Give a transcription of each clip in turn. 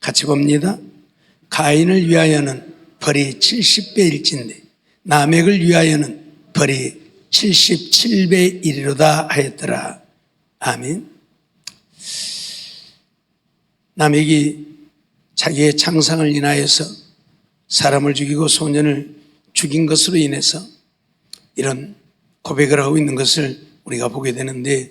같이 봅니다. 가인을 위하여는 벌이 70배일진데 라멕을 위하여는 벌이 77배이리로다 하였더라. 아멘. 라멕이 자기의 창상을 인하여서 사람을 죽이고 소년을 죽인 것으로 인해서 이런 고백을 하고 있는 것을 우리가 보게 되는데,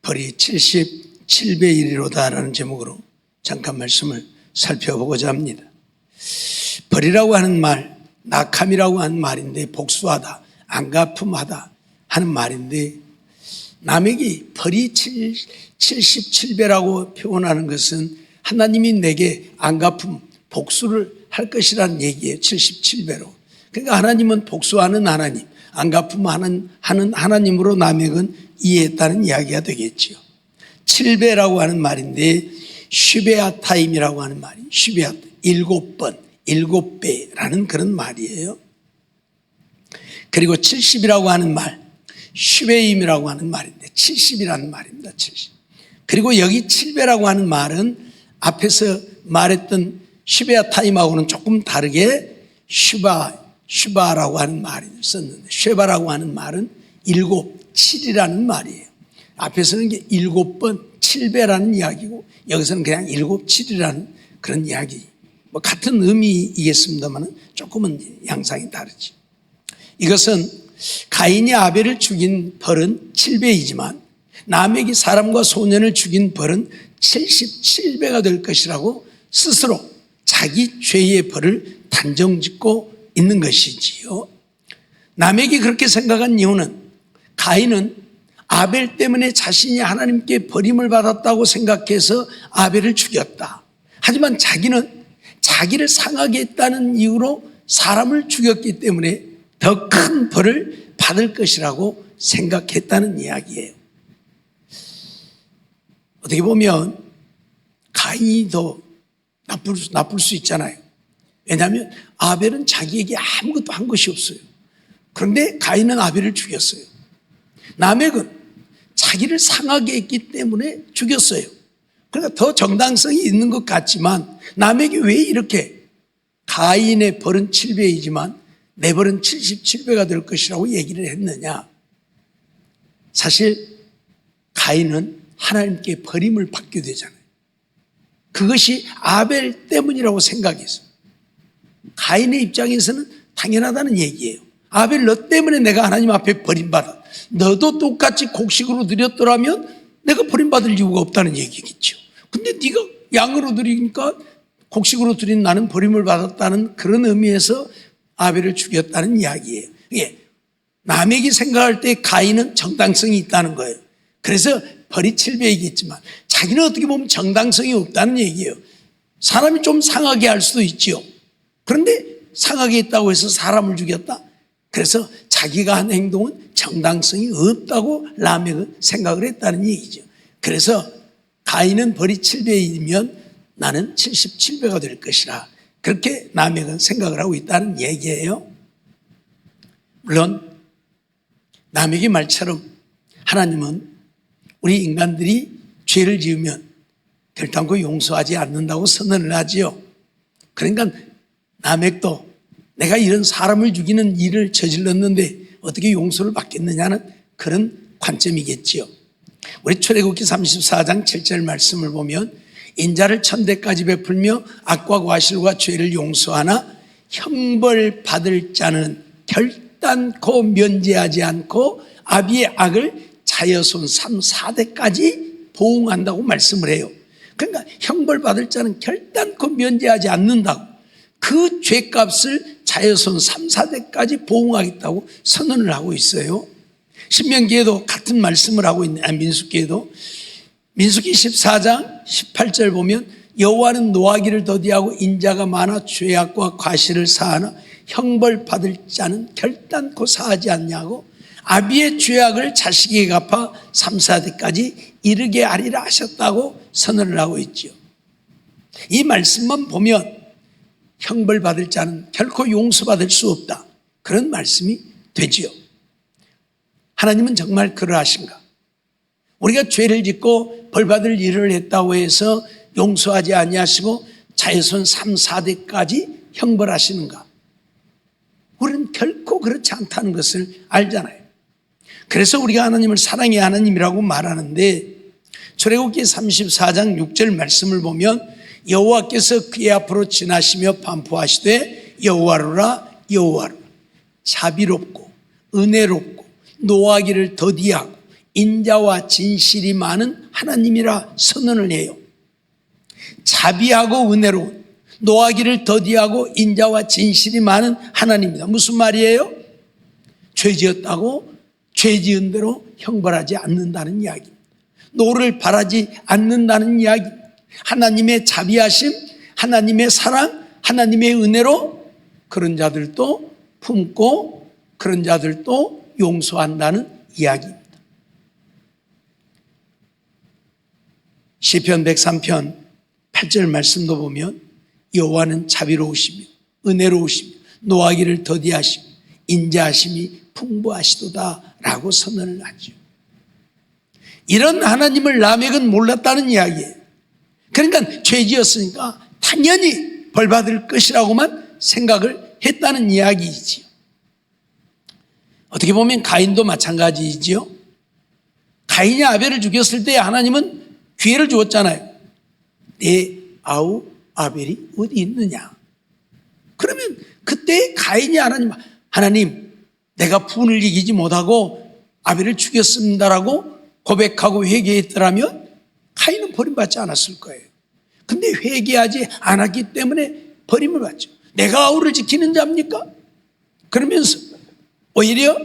벌이 77배이리로다 라는 제목으로 잠깐 말씀을 살펴보고자 합니다. 벌이라고 하는 말, 낙함이라고 하는 말인데, 복수하다, 안갚음하다 하는 말인데, 라멕이 벌이 77배라고 표현하는 것은 하나님이 내게 안갚음, 복수를 할 것이라는 얘기예요. 77배로. 그러니까 하나님은 복수하는 하나님, 안갚음하는 하나님으로 라멕은 이해했다는 이야기가 되겠지요. 7배라고 하는 말인데 슈베아타임이라고 하는 말이, 슈베아타, 7번, 7배라는 그런 말이에요. 그리고 70이라고 하는 말, 슈베임이라고 하는 말인데 70이라는 말입니다. 70. 그리고 여기 7배라고 하는 말은 앞에서 말했던 슈베아타임하고는 조금 다르게 슈바라고 하는 말을 썼는데, 쉐바라고 하는 말은 7, 7이라는 말이에요. 앞에서는 이게 7번, 7배라는 이야기고, 여기서는 그냥 7, 7이라는 그런 이야기. 뭐 같은 의미이겠습니다만 조금은 양상이 다르죠. 이것은 가인이 아벨을 죽인 벌은 7배이지만 라멕이 사람과 소년을 죽인 벌은 77배가 될 것이라고 스스로 자기 죄의 벌을 단정짓고 있는 것이지요. 라멕이 그렇게 생각한 이유는, 가인은 아벨 때문에 자신이 하나님께 버림을 받았다고 생각해서 아벨을 죽였다. 하지만 자기는 자기를 상하게 했다는 이유로 사람을 죽였기 때문에 더 큰 벌을 받을 것이라고 생각했다는 이야기예요. 어떻게 보면 가인이 더 나쁠 수 있잖아요. 왜냐하면 아벨은 자기에게 아무것도 한 것이 없어요. 그런데 가인은 아벨을 죽였어요. 라멕은 자기를 상하게 했기 때문에 죽였어요. 그러니까 더 정당성이 있는 것 같지만, 라멕이 왜 이렇게 가인의 벌은 7배이지만 내 벌은 77배가 될 것이라고 얘기를 했느냐. 사실 가인은 하나님께 버림을 받게 되잖아요. 그것이 아벨 때문이라고 생각했어요. 가인의 입장에서는 당연하다는 얘기예요. 아벨, 너 때문에 내가 하나님 앞에 버림받아. 너도 똑같이 곡식으로 드렸더라면 내가 버림받을 이유가 없다는 얘기겠죠. 근데 네가 양으로 드리니까 곡식으로 드린 나는 버림을 받았다는 그런 의미에서 아벨을 죽였다는 이야기예요. 라멕이 생각할 때 가인은 정당성이 있다는 거예요. 그래서 벌이 7배이겠지만 자기는 어떻게 보면 정당성이 없다는 얘기예요. 사람이 좀 상하게 할 수도 있지요. 그런데 상하게 했다고 해서 사람을 죽였다? 그래서 자기가 한 행동은 정당성이 없다고 라멕은 생각을 했다는 얘기죠. 그래서 가인은 벌이 7배이면 나는 77배가 될 것이라, 그렇게 라멕은 생각을 하고 있다는 얘기예요. 물론 라멕의 말처럼 하나님은 우리 인간들이 죄를 지으면 결단코 용서하지 않는다고 선언을 하지요. 그러니까 라멕도 내가 이런 사람을 죽이는 일을 저질렀는데 어떻게 용서를 받겠느냐는 그런 관점이겠지요. 우리 출애굽기 34장 7절 말씀을 보면, 인자를 1000대까지 베풀며 악과 과실과 죄를 용서하나 형벌 받을 자는 결단코 면제하지 않고 아비의 악을 자여손 3, 4대까지 보응한다고 말씀을 해요. 그러니까 형벌 받을 자는 결단코 면제하지 않는다고, 그 죄값을 자여손 3, 4대까지 보응하겠다고 선언을 하고 있어요. 신명기에도 같은 말씀을 하고 있는, 민수기에도, 민수기 14장 18절 보면, 여호와는 노하기를 더디하고 인자가 많아 죄악과 과실을 사하나 형벌 받을 자는 결단코 사하지 않냐고, 아비의 죄악을 자식에게 갚아 3, 4대까지 이르게 하리라 하셨다고 선언을 하고 있죠. 이 말씀만 보면 형벌 받을 자는 결코 용서받을 수 없다, 그런 말씀이 되지요. 하나님은 정말 그러하신가? 우리가 죄를 짓고 벌 받을 일을 했다고 해서 용서하지 아니하시고 자손 3, 4대까지 형벌하시는가? 우리는 결코 그렇지 않다는 것을 알잖아요. 그래서 우리가 하나님을 사랑의 하나님이라고 말하는데, 출애굽기 34장 6절 말씀을 보면 여호와께서 그의 앞으로 지나시며 반포하시되 여호와로라 여호와로라, 자비롭고 은혜롭고 노하기를 더디하고 인자와 진실이 많은 하나님이라 선언을 해요. 자비하고 은혜로운, 노하기를 더디하고 인자와 진실이 많은 하나님이다. 무슨 말이에요? 죄 지었다고 죄 지은 대로 형벌하지 않는다는 이야기입니다. 노를 바라지 않는다는 이야기입니다. 하나님의 자비하심, 하나님의 사랑, 하나님의 은혜로 그런 자들도 품고 그런 자들도 용서한다는 이야기입니다. 시편 103편 8절 말씀도 보면 여호와는 자비로우시며 은혜로우시며 노하기를 더디하시며 인자하심이 풍부하시도다 라고 선언을 하죠. 이런 하나님을 라멕은 몰랐다는 이야기예요. 그러니까 죄 지었으니까 당연히 벌받을 것이라고만 생각을 했다는 이야기이지요. 어떻게 보면 가인도 마찬가지이지요. 가인이 아벨을 죽였을 때 하나님은 기회를 주었잖아요. 내 아우 아벨이 어디 있느냐? 그러면 그때 가인이 하나님 내가 분을 이기지 못하고 아벨을 죽였습니다라고 고백하고 회개했더라면 가인은 버림받지 않았을 거예요. 근데 회개하지 않았기 때문에 버림을 받죠. 내가 아우를 지키는 자입니까? 그러면서 오히려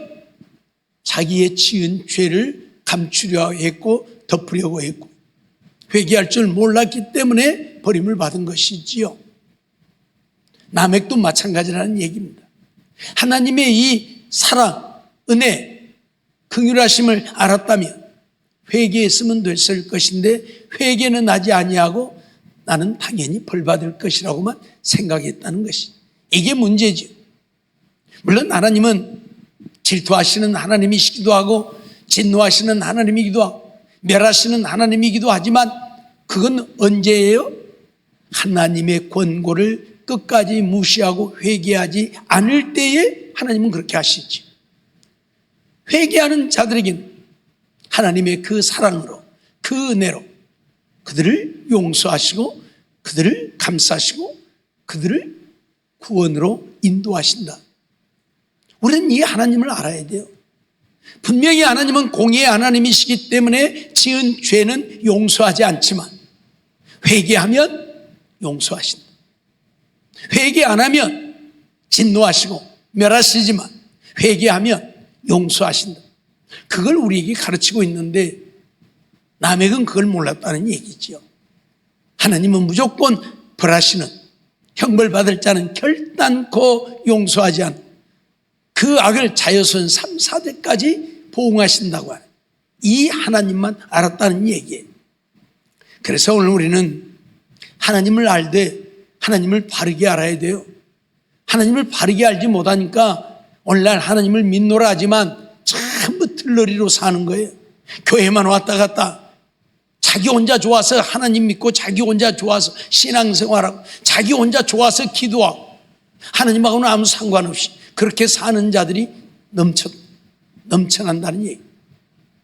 자기의 지은 죄를 감추려 했고 덮으려고 했고 회개할 줄 몰랐기 때문에 버림을 받은 것이지요. 라멕도 마찬가지라는 얘기입니다. 하나님의 이 사랑, 은혜, 긍휼하심을 알았다면 회개했으면 됐을 것인데 회개는 하지 아니하고 나는 당연히 벌받을 것이라고만 생각했다는 것이, 이게 문제죠. 물론 하나님은 질투하시는 하나님이시기도 하고 진노하시는 하나님이기도 하고 멸하시는 하나님이기도 하지만 그건 언제예요? 하나님의 권고를 끝까지 무시하고 회개하지 않을 때에 하나님은 그렇게 하시지. 회개하는 자들에게는 하나님의 그 사랑으로 그 은혜로 그들을 용서하시고 그들을 감싸시고 그들을 구원으로 인도하신다. 우리는 이 하나님을 알아야 돼요. 분명히 하나님은 공의의 하나님이시기 때문에 지은 죄는 용서하지 않지만 회개하면 용서하신다. 회개 안 하면 진노하시고 멸하시지만 회개하면 용서하신다. 그걸 우리에게 가르치고 있는데 라멕은 그걸 몰랐다는 얘기죠. 하나님은 무조건 벌하시는, 형벌받을 자는 결단코 용서하지 않는 그 악을 자손 3, 4대까지 보응하신다고 하는 이 하나님만 알았다는 얘기예요. 그래서 오늘 우리는 하나님을 알되 하나님을 바르게 알아야 돼요. 하나님을 바르게 알지 못하니까 오늘날 하나님을 믿노라 하지만 전부 들러리로 사는 거예요. 교회만 왔다 갔다 자기 혼자 좋아서 하나님 믿고 자기 혼자 좋아서 신앙생활하고 자기 혼자 좋아서 기도하고 하나님하고는 아무 상관없이 그렇게 사는 자들이 넘쳐난다는 얘기.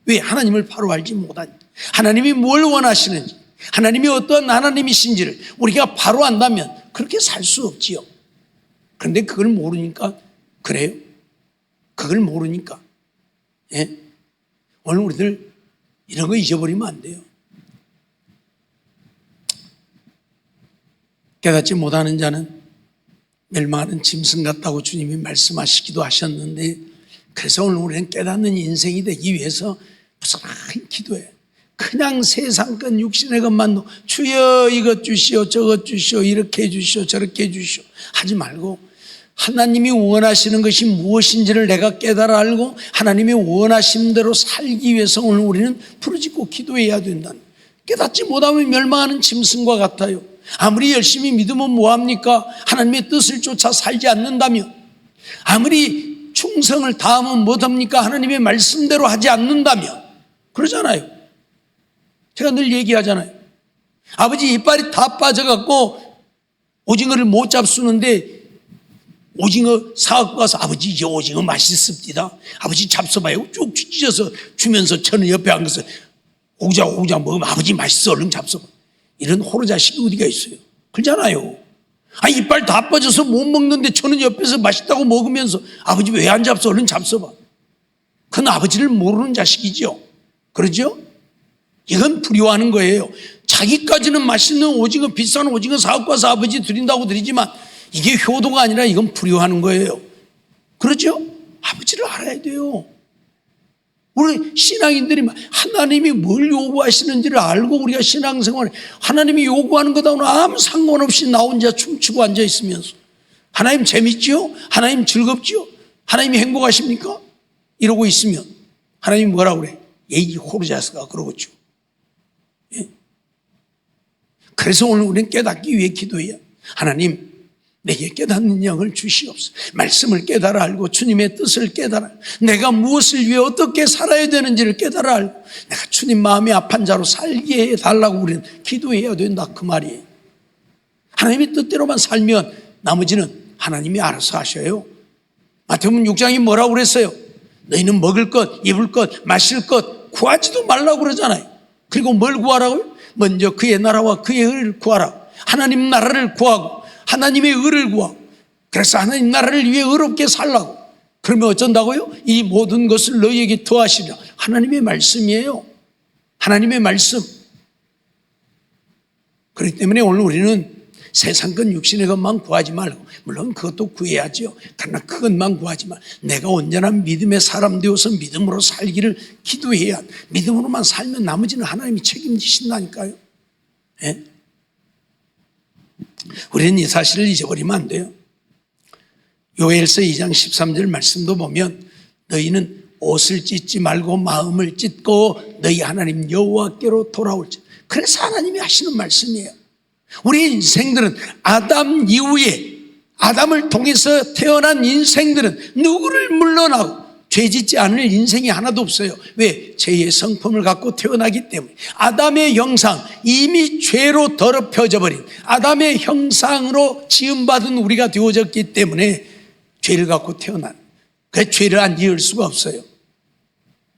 왜? 하나님을 바로 알지 못하니, 하나님이 뭘 원하시는지, 하나님이 어떤 하나님이신지를 우리가 바로 안다면 그렇게 살 수 없지요. 그런데 그걸 모르니까 그래요. 그걸 모르니까. 예? 오늘 우리들 이런 거 잊어버리면 안 돼요. 깨닫지 못하는 자는 멸망하는 짐승 같다고 주님이 말씀하시기도 하셨는데, 그래서 오늘 우리는 깨닫는 인생이 되기 위해서 부지런히 기도해. 그냥 세상 것 육신의 것만 주여 이것 주시오 저것 주시오 이렇게 해 주시오 저렇게 해 주시오 하지 말고 하나님이 원하시는 것이 무엇인지를 내가 깨달아 알고 하나님이 원하신 대로 살기 위해서 오늘 우리는 부르짖고 기도해야 된다는. 깨닫지 못하면 멸망하는 짐승과 같아요. 아무리 열심히 믿으면 뭐합니까? 하나님의 뜻을 쫓아 살지 않는다면, 아무리 충성을 다하면 뭐합니까? 하나님의 말씀대로 하지 않는다면. 그러잖아요. 제가 늘 얘기하잖아요. 아버지 이빨이 다 빠져갖고 오징어를 못 잡수는데 오징어 사갖고 가서 아버지 이 오징어 맛있습니다. 아버지 잡숴봐요. 쭉 찢어서 주면서 저는 옆에 앉아서 오자 먹으면 아버지 맛있어 얼른 잡숴봐. 이런 호로자식이 어디가 있어요. 그렇잖아요. 이빨 다 빠져서 못 먹는데 저는 옆에서 맛있다고 먹으면서 아버지 왜 안 잡숴 얼른 잡숴봐. 그건 아버지를 모르는 자식이죠. 그러죠? 이건 불효하는 거예요. 자기까지는 맛있는 오징어 비싼 오징어 사갖고 와서 아버지 드린다고 드리지만 이게 효도가 아니라 이건 불효하는 거예요. 그렇죠? 아버지를 알아야 돼요. 우리 신앙인들이 하나님이 뭘 요구하시는지를 알고 우리가 신앙생활에 하나님이 요구하는 것하고는 아무 상관없이 나 혼자 춤추고 앉아 있으면서 하나님 재밌지요? 하나님 즐겁지요? 하나님이 행복하십니까? 이러고 있으면 하나님이 뭐라고 그래? 이 호르자스가 그러겠죠. 예? 그래서 오늘 우리는 깨닫기 위해 기도해야 하나님 내게 깨닫는 영을 주시옵소서. 말씀을 깨달아 알고 주님의 뜻을 깨달아 내가 무엇을 위해 어떻게 살아야 되는지를 깨달아 알고 내가 주님 마음이 아픈 자로 살게 해달라고 우리는 기도해야 된다 그 말이에요. 하나님의 뜻대로만 살면 나머지는 하나님이 알아서 하셔요. 마태복음 6장이 뭐라고 그랬어요? 너희는 먹을 것, 입을 것, 마실 것 구하지도 말라고 그러잖아요. 그리고 뭘 구하라고요? 먼저 그의 나라와 그의 의를 구하라. 하나님 나라를 구하고 하나님의 의를 구하고 그래서 하나님 나라를 위해 의롭게 살라고. 그러면 어쩐다고요? 이 모든 것을 너희에게 더하시리라. 하나님의 말씀이에요. 하나님의 말씀. 그렇기 때문에 오늘 우리는 세상 것 육신의 것만 구하지 말고 물론 그것도 구해야죠. 그러나 그것만 구하지 말고 내가 온전한 믿음의 사람 되어서 믿음으로 살기를 기도해야 믿음으로만 살면 나머지는 하나님이 책임지신다니까요. 예? 우리는 이 사실을 잊어버리면 안 돼요. 요엘서 2장 13절 말씀도 보면 너희는 옷을 찢지 말고 마음을 찢고 너희 하나님 여호와께로 돌아올지. 그래서 하나님이 하시는 말씀이에요. 우리 인생들은 아담 이후에 아담을 통해서 태어난 인생들은 누구를 물러나고 죄짓지 않을 인생이 하나도 없어요. 왜? 죄의 성품을 갖고 태어나기 때문에 아담의 형상 이미 죄로 더럽혀져 버린 아담의 형상으로 지음받은 우리가 되어졌기 때문에 죄를 갖고 태어난 그 죄를 안 지을 수가 없어요.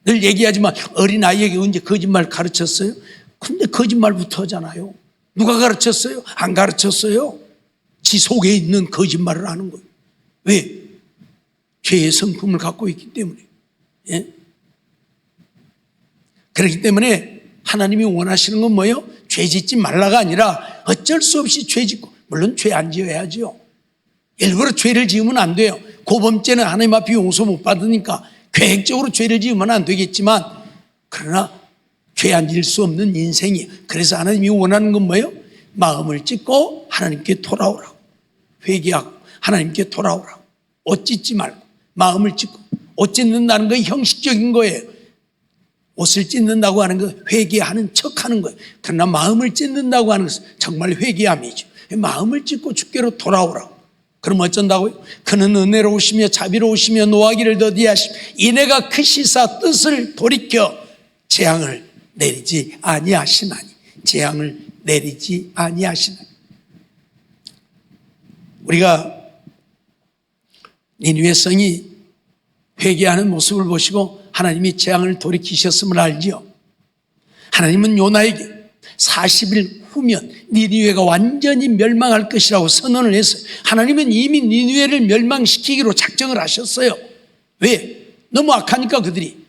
늘 얘기하지만 어린아이에게 언제 거짓말 가르쳤어요? 근데 거짓말부터 하잖아요. 누가 가르쳤어요? 안 가르쳤어요. 지 속에 있는 거짓말을 하는 거예요. 왜? 죄의 성품을 갖고 있기 때문에. 예? 그렇기 때문에 하나님이 원하시는 건 뭐예요? 죄 짓지 말라가 아니라 어쩔 수 없이 죄 짓고 물론 죄 안 지어야죠. 일부러 죄를 지으면 안 돼요. 고범죄는 하나님 앞에 용서 못 받으니까 계획적으로 죄를 지으면 안 되겠지만 그러나 죄 안 지을 수 없는 인생이에요. 그래서 하나님이 원하는 건 뭐예요? 마음을 찢고 하나님께 돌아오라고. 회개하고 하나님께 돌아오라고. 옷 찢지 말고 마음을 찢고. 옷 찢는다는 건 형식적인 거예요. 옷을 찢는다고 하는 건 회개하는 척하는 거예요. 그러나 마음을 찢는다고 하는 것은 정말 회개함이죠. 마음을 찢고 주께로 돌아오라고. 그럼 어쩐다고요? 그는 은혜로우시며 자비로우시며 노하기를 더디하시며 이내가 크시사 뜻을 돌이켜 재앙을 내리지 아니하시나니. 재앙을 내리지 아니하시나니. 우리가 니느웨 성이 회개하는 모습을 보시고 하나님이 재앙을 돌이키셨음을 알지요. 하나님은 요나에게 40일 후면 니느웨가 완전히 멸망할 것이라고 선언을 했어요. 하나님은 이미 니느웨를 멸망시키기로 작정을 하셨어요. 왜? 너무 악하니까 그들이.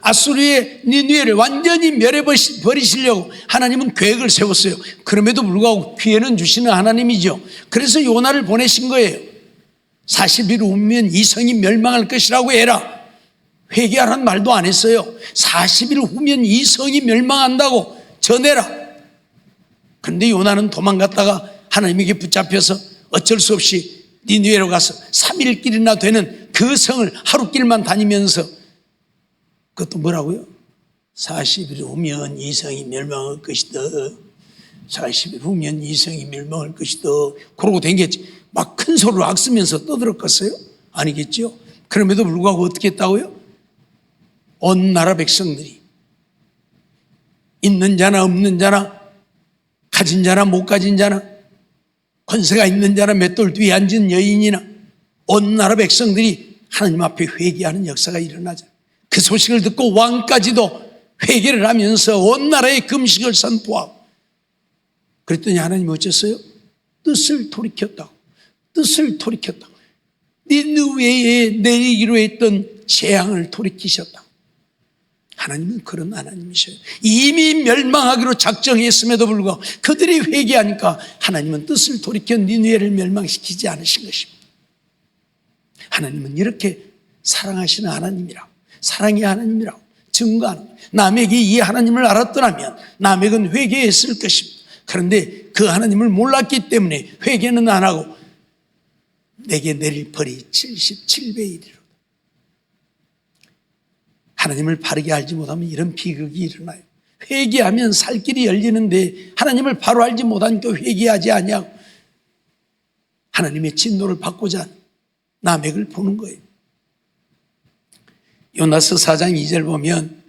아수르의 니느웨를 완전히 멸해버리시려고 하나님은 계획을 세웠어요. 그럼에도 불구하고 기회는 주시는 하나님이죠. 그래서 요나를 보내신 거예요. 40일 후면 이 성이 멸망할 것이라고 해라. 회개하라는 말도 안 했어요. 40일 후면 이 성이 멸망한다고 전해라. 그런데 요나는 도망갔다가 하나님에게 붙잡혀서 어쩔 수 없이 니느웨로 가서 3일 길이나 되는 그 성을 하루길만 다니면서 그것도 뭐라고요? 40일 후면 이 성이 멸망할 것이다. 40일 후면 이 성이 멸망할 것이다. 그러고 댕겼지. 막 큰 소리로 악쓰면서 떠들었겠어요? 아니겠죠? 그럼에도 불구하고 어떻게 했다고요? 온 나라 백성들이 있는 자나 없는 자나 가진 자나 못 가진 자나 권세가 있는 자나 맷돌 뒤에 앉은 여인이나 온 나라 백성들이 하나님 앞에 회개하는 역사가 일어나자. 그 소식을 듣고 왕까지도 회개를 하면서 온 나라에 금식을 선포하고, 그랬더니 하나님이 어쩌어요? 뜻을 돌이켰다고. 뜻을 돌이켰다고. 니느웨에 내리기로 했던 재앙을 돌이키셨다고. 하나님은 그런 하나님이셔요. 이미 멸망하기로 작정했음에도 불구하고 그들이 회개하니까 하나님은 뜻을 돌이켜 니느웨를 멸망시키지 않으신 것입니다. 하나님은 이렇게 사랑하시는 하나님이라고, 사랑의 하나님이라고 증거하는 거예요. 남에게 이 하나님을 알았더라면 남에게는 회개했을 것입니다. 그런데 그 하나님을 몰랐기 때문에 회개는 안 하고 내게 내릴 벌이 77배 1이로다. 하나님을 바르게 알지 못하면 이런 비극이 일어나요. 회개하면 살 길이 열리는데 하나님을 바로 알지 못하니까 회개하지 아니하고 하나님의 진노를 받고자 남에게 보는 거예요. 요나서 4장 2절 보면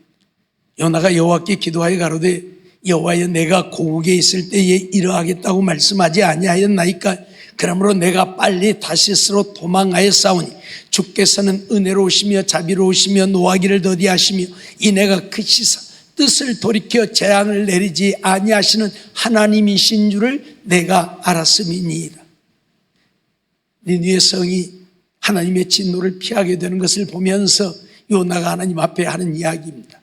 요나가 여호와께 기도하여 가로되 여호와여 내가 고국에 있을 때에 이러하겠다고 말씀하지 아니하였나이까 그러므로 내가 빨리 다시스로 도망하였사오니 주께서는 은혜로우시며 자비로우시며 노하기를 더디하시며 이내가 크시사 뜻을 돌이켜 재앙을 내리지 아니하시는 하나님이신 줄을 내가 알았음이니이다. 니느웨 성이 하나님의 진노를 피하게 되는 것을 보면서 요나가 하나님 앞에 하는 이야기입니다.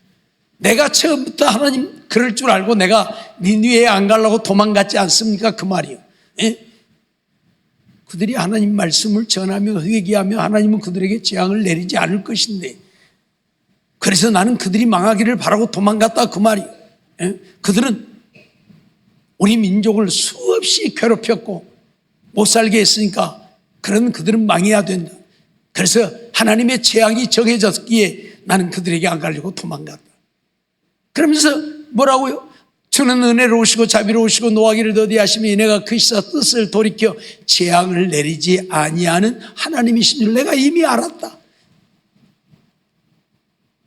내가 처음부터 하나님 그럴 줄 알고 내가 니느웨에 안 가려고 도망갔지 않습니까? 그 말이요. 예? 그들이 하나님 말씀을 전하며 회개하며 하나님은 그들에게 재앙을 내리지 않을 것인데, 그래서 나는 그들이 망하기를 바라고 도망갔다 그 말이에요. 예? 그들은 우리 민족을 수없이 괴롭혔고 못 살게 했으니까 그런 그들은 망해야 된다. 그래서 하나님의 재앙이 정해졌기에 나는 그들에게 안 가려고 도망갔다. 그러면서 뭐라고요? 주는 은혜로우시고 자비로우시고 노하기를 더디하시며 이내가 크시사 뜻을 돌이켜 재앙을 내리지 아니하는 하나님이신 줄 내가 이미 알았다.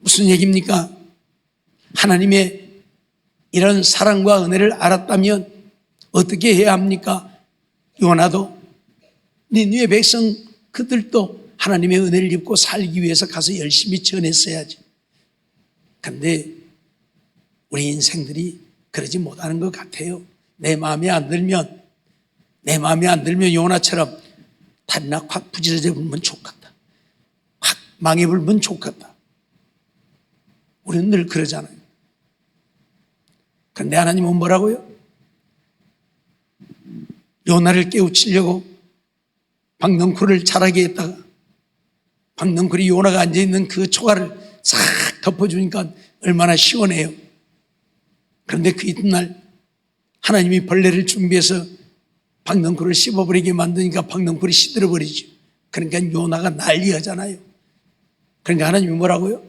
무슨 얘기입니까? 하나님의 이런 사랑과 은혜를 알았다면 어떻게 해야 합니까? 요나도 니느웨 백성 그들도 하나님의 은혜를 입고 살기 위해서 가서 열심히 전했어야지. 그런데 우리 인생들이 그러지 못하는 것 같아요. 내 마음에 안 들면 요나처럼 다리나 확 부지러져 불면 좋겠다. 확 망해 불면 좋겠다. 우리는 늘 그러잖아요. 그런데 하나님은 뭐라고요? 요나를 깨우치려고 박넝쿨을 자라게 했다가 박넝쿨이 요나가 앉아있는 그 초가를 싹 덮어주니까 얼마나 시원해요. 그런데 그 이튿날 하나님이 벌레를 준비해서 박넝쿨을 씹어버리게 만드니까 박넝쿨이 시들어버리죠. 그러니까 요나가 난리하잖아요. 그러니까 하나님이 뭐라고요?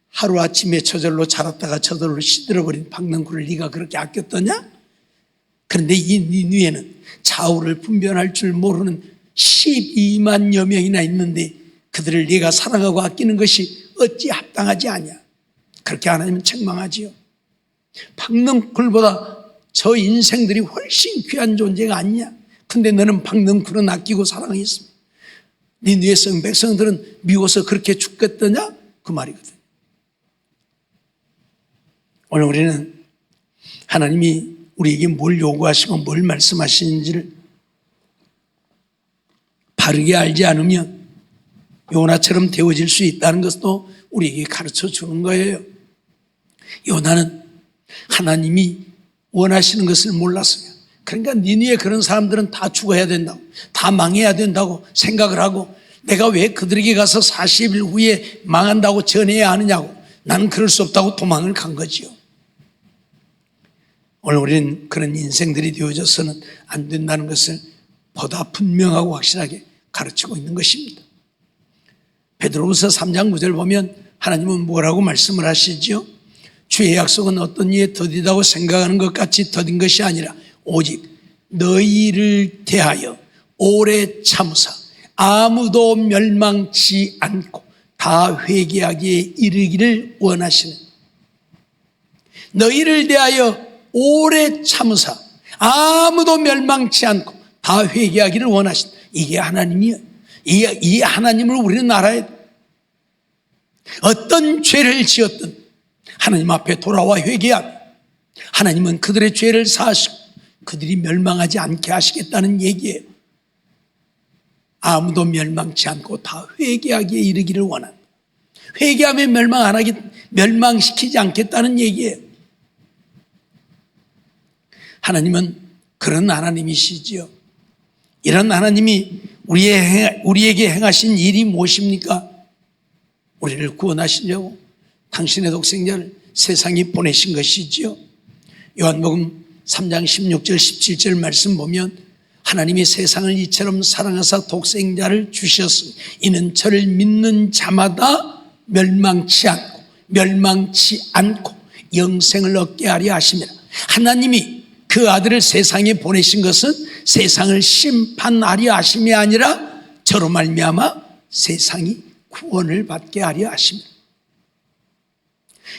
하루아침에 저절로 자랐다가 저절로 시들어버린 박넝쿨을 네가 그렇게 아꼈더냐? 그런데 이 니느웨는 좌우를 분별할 줄 모르는 12만여 명이나 있는데 그들을 네가 사랑하고 아끼는 것이 어찌 합당하지 않냐? 그렇게 하나님은 책망하지요. 박넝쿨보다 저 인생들이 훨씬 귀한 존재가 아니냐? 근데 너는 박넝쿨은 아끼고 사랑했습니다. 니느웨 성 백성들은 미워서 그렇게 죽겠더냐? 그 말이거든. 오늘 우리는 하나님이 우리에게 뭘 요구하시고 뭘 말씀하시는지를 바르게 알지 않으면 요나처럼 되어질 수 있다는 것도 우리에게 가르쳐 주는 거예요. 요나는 하나님이 원하시는 것을 몰랐어요. 그러니까 니느웨 그런 사람들은 다 죽어야 된다고, 다 망해야 된다고 생각을 하고 내가 왜 그들에게 가서 40일 후에 망한다고 전해야 하느냐고, 나는 그럴 수 없다고 도망을 간 거지요. 오늘 우리는 그런 인생들이 되어져서는 안 된다는 것을 보다 분명하고 확실하게 가르치고 있는 것입니다. 베드로후서 3장 9절 보면 하나님은 뭐라고 말씀을 하시죠? 주의 약속은 어떤 이에 더디다고 생각하는 것 같이 더딘 것이 아니라 오직 너희를 대하여 오래 참으사 아무도 멸망치 않고 다 회개하기에 이르기를 원하시는, 너희를 대하여 오래 참으사 아무도 멸망치 않고 다 회개하기를 원하신다. 이게 하나님이에요. 이 하나님을 우리는 알아야 돼. 어떤 죄를 지었든 하나님 앞에 돌아와 회개하면 하나님은 그들의 죄를 사하시고 그들이 멸망하지 않게 하시겠다는 얘기예요. 아무도 멸망치 않고 다 회개하기에 이르기를 원한다. 회개하면 멸망시키지 않겠다는 얘기예요. 하나님은 그런 하나님이시지요. 이런 하나님이 우리에게 행하신 일이 무엇입니까? 우리를 구원하시려고 당신의 독생자를 세상에 보내신 것이지요. 요한복음 3장 16절 17절 말씀 보면 하나님이 세상을 이처럼 사랑하사 독생자를 주셨으니 이는 저를 믿는 자마다 멸망치 않고 영생을 얻게 하려 하심이라. 하나님이 그 아들을 세상에 보내신 것은 세상을 심판하려 하심이 아니라 저로 말미암아 세상이 구원을 받게 하려 하심이라.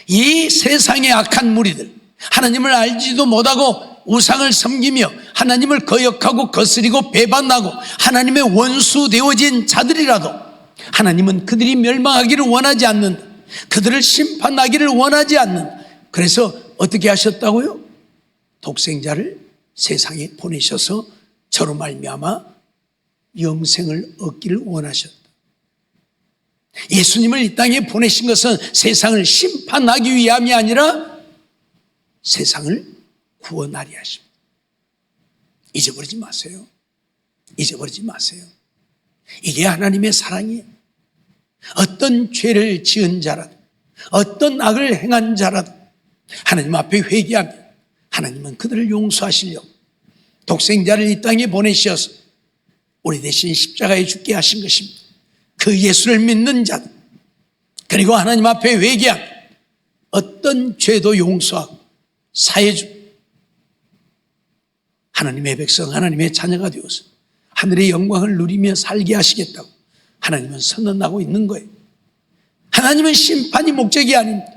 이 세상의 악한 무리들, 하나님을 알지도 못하고 우상을 섬기며 하나님을 거역하고 거스리고 배반하고 하나님의 원수 되어진 자들이라도 하나님은 그들이 멸망하기를 원하지 않는다. 그들을 심판하기를 원하지 않는다. 그래서 어떻게 하셨다고요? 독생자를 세상에 보내셔서 저로 말미암아 영생을 얻기를 원하셨다. 예수님을 이 땅에 보내신 것은 세상을 심판하기 위함이 아니라 세상을 구원하려 하십니다. 잊어버리지 마세요. 잊어버리지 마세요. 이게 하나님의 사랑이에요. 어떤 죄를 지은 자라도 어떤 악을 행한 자라도 하나님 앞에 회개하면 하나님은 그들을 용서하시려고 독생자를 이 땅에 보내셔서 우리 대신 십자가에 죽게 하신 것입니다. 그 예수를 믿는 자들, 그리고 하나님 앞에 회개하면 어떤 죄도 용서하고 사해주고 하나님의 백성, 하나님의 자녀가 되어서 하늘의 영광을 누리며 살게 하시겠다고 하나님은 선언하고 있는 거예요. 하나님은 심판이 목적이 아닙니다.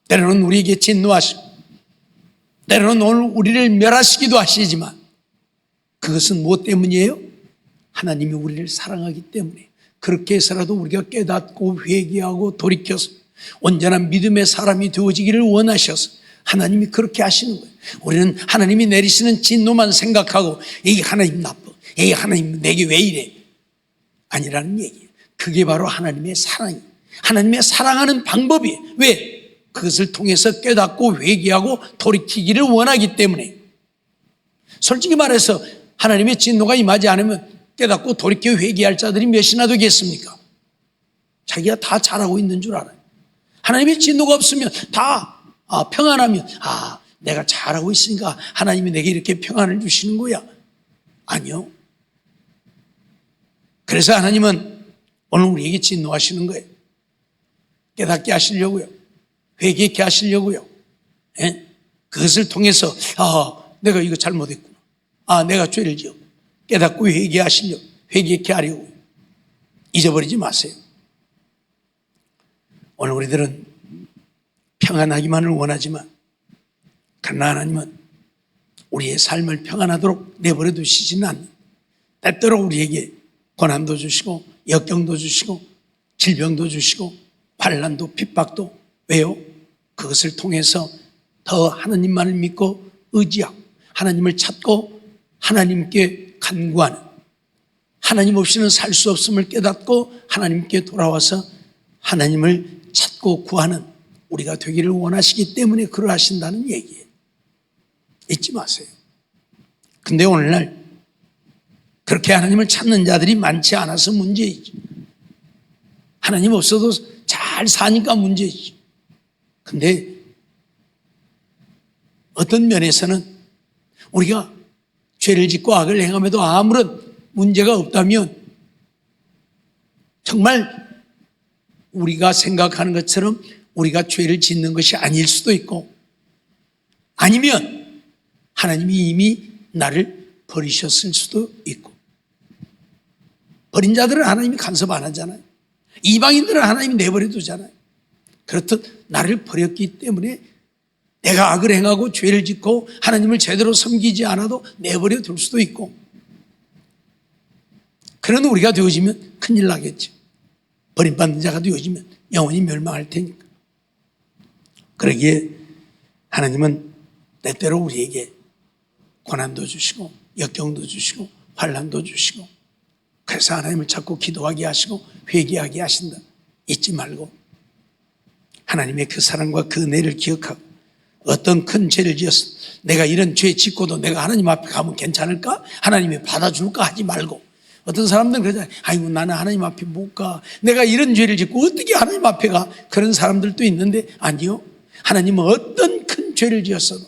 때로는 우리에게 진노하시고 때로는 오늘 우리를 멸하시기도 하시지만 그것은 무엇 때문이에요? 하나님이 우리를 사랑하기 때문에. 그렇게 해서라도 우리가 깨닫고 회개하고 돌이켜서 온전한 믿음의 사람이 되어지기를 원하셔서 하나님이 그렇게 하시는 거예요. 우리는 하나님이 내리시는 진노만 생각하고 이 하나님 나빠, 이 하나님 내게 왜 이래, 아니라는 얘기예요. 그게 바로 하나님의 사랑이에요. 하나님의 사랑하는 방법이에요. 왜? 그것을 통해서 깨닫고 회개하고 돌이키기를 원하기 때문에. 솔직히 말해서 하나님의 진노가 임하지 않으면 깨닫고 돌이켜 회개할 자들이 몇이나 되겠습니까? 자기가 다 잘하고 있는 줄 알아요. 하나님의 진노가 없으면 다 평안하면 내가 잘하고 있으니까 하나님이 내게 이렇게 평안을 주시는 거야. 아니요. 그래서 하나님은 오늘 우리에게 진노하시는 거예요. 깨닫게 하시려고요. 회개케 하시려고요. 예? 그것을 통해서 내가 이거 잘못했구나. 내가 죄를 지었고 깨닫고 회개하시려고, 회개케 하려고요. 잊어버리지 마세요. 오늘 우리들은 평안하기만을 원하지만 그러나 하나님은 우리의 삶을 평안하도록 내버려 두시지는 않는, 때때로 우리에게 고난도 주시고 역경도 주시고 질병도 주시고 환난도 핍박도. 왜요? 그것을 통해서 더 하나님만을 믿고 의지하고 하나님을 찾고 하나님께 간구하는, 하나님 없이는 살 수 없음을 깨닫고 하나님께 돌아와서 하나님을 찾고 구하는 우리가 되기를 원하시기 때문에 그러하신다는 얘기예요. 잊지 마세요. 근데 오늘날 그렇게 하나님을 찾는 자들이 많지 않아서 문제이죠. 하나님 없어도 잘 사니까 문제이죠. 근데 어떤 면에서는 우리가 죄를 짓고 악을 행함에도 아무런 문제가 없다면 정말 우리가 생각하는 것처럼 우리가 죄를 짓는 것이 아닐 수도 있고, 아니면 하나님이 이미 나를 버리셨을 수도 있고. 버린 자들은 하나님이 간섭 안 하잖아요. 이방인들은 하나님이 내버려 두잖아요. 그렇듯 나를 버렸기 때문에 내가 악을 행하고 죄를 짓고 하나님을 제대로 섬기지 않아도 내버려 둘 수도 있고, 그런 우리가 되어지면 큰일 나겠죠. 버림받는 자가 되어지면 영원히 멸망할 테니까. 그러기에 하나님은 때때로 우리에게 고난도 주시고 역경도 주시고 환난도 주시고, 그래서 하나님을 찾고 기도하게 하시고 회개하게 하신다. 잊지 말고 하나님의 그 사랑과 그 은혜를 기억하고, 어떤 큰 죄를 지었어, 내가 이런 죄 짓고도 내가 하나님 앞에 가면 괜찮을까? 하나님이 받아줄까? 하지 말고, 어떤 사람들은 그러잖아요. 아이고, 나는 하나님 앞에 못 가. 내가 이런 죄를 짓고 어떻게 하나님 앞에 가? 그런 사람들도 있는데, 아니요. 하나님은 어떤 큰 죄를 지었어도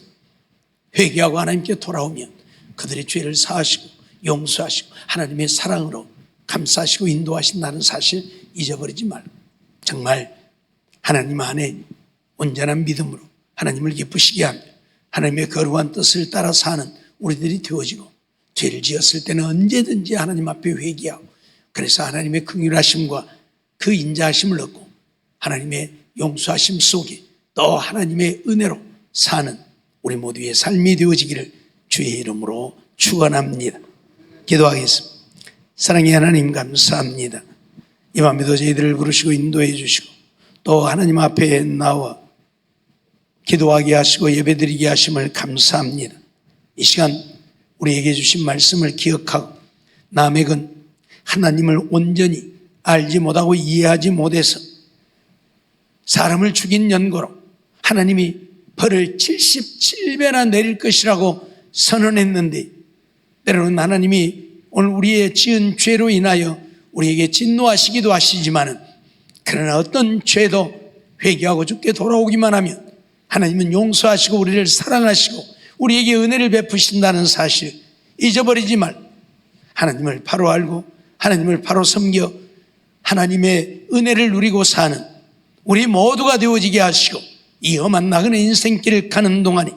회개하고 하나님께 돌아오면 그들의 죄를 사하시고 용서하시고 하나님의 사랑으로 감싸시고 인도하신다는 사실 잊어버리지 말고, 정말 하나님 안에 온전한 믿음으로 하나님을 기쁘시게 하며 하나님의 거룩한 뜻을 따라 사는 우리들이 되어지고, 죄를 지었을 때는 언제든지 하나님 앞에 회개하고, 그래서 하나님의 긍휼하심과 그 인자하심을 얻고 하나님의 용서하심 속에 또 하나님의 은혜로 사는 우리 모두의 삶이 되어지기를 주의 이름으로 축원합니다. 기도하겠습니다. 사랑의 하나님, 감사합니다. 이 밤에도 저희들을 부르시고 인도해 주시고 또 하나님 앞에 나와 기도하게 하시고 예배드리게 하심을 감사합니다. 이 시간 우리에게 주신 말씀을 기억하고, 남에건 하나님을 온전히 알지 못하고 이해하지 못해서 사람을 죽인 연고로 하나님이 벌을 77배나 내릴 것이라고 선언했는데, 때로는 하나님이 오늘 우리의 지은 죄로 인하여 우리에게 진노하시기도 하시지만은, 그러나 어떤 죄도 회개하고 주께 돌아오기만 하면 하나님은 용서하시고 우리를 사랑하시고 우리에게 은혜를 베푸신다는 사실 잊어버리지 말고, 하나님을 바로 알고 하나님을 바로 섬겨 하나님의 은혜를 누리고 사는 우리 모두가 되어지게 하시고, 이 험한 나그네 인생길을 가는 동안에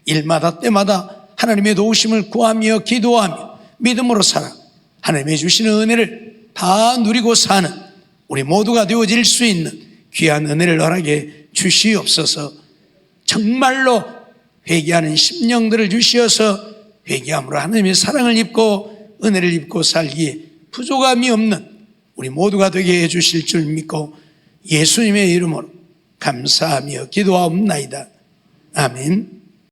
일마다 때마다 하나님의 도우심을 구하며 기도하며 믿음으로 살아 하나님의 주시는 은혜를 다 누리고 사는 우리 모두가 되어질 수 있는 귀한 은혜를 허락해 주시옵소서. 정말로 회개하는 심령들을 주시어서 회개함으로 하나님의 사랑을 입고 은혜를 입고 살기에 부족함이 없는 우리 모두가 되게 해 주실 줄 믿고 예수님의 이름으로 감사하며 기도하옵나이다. 아멘.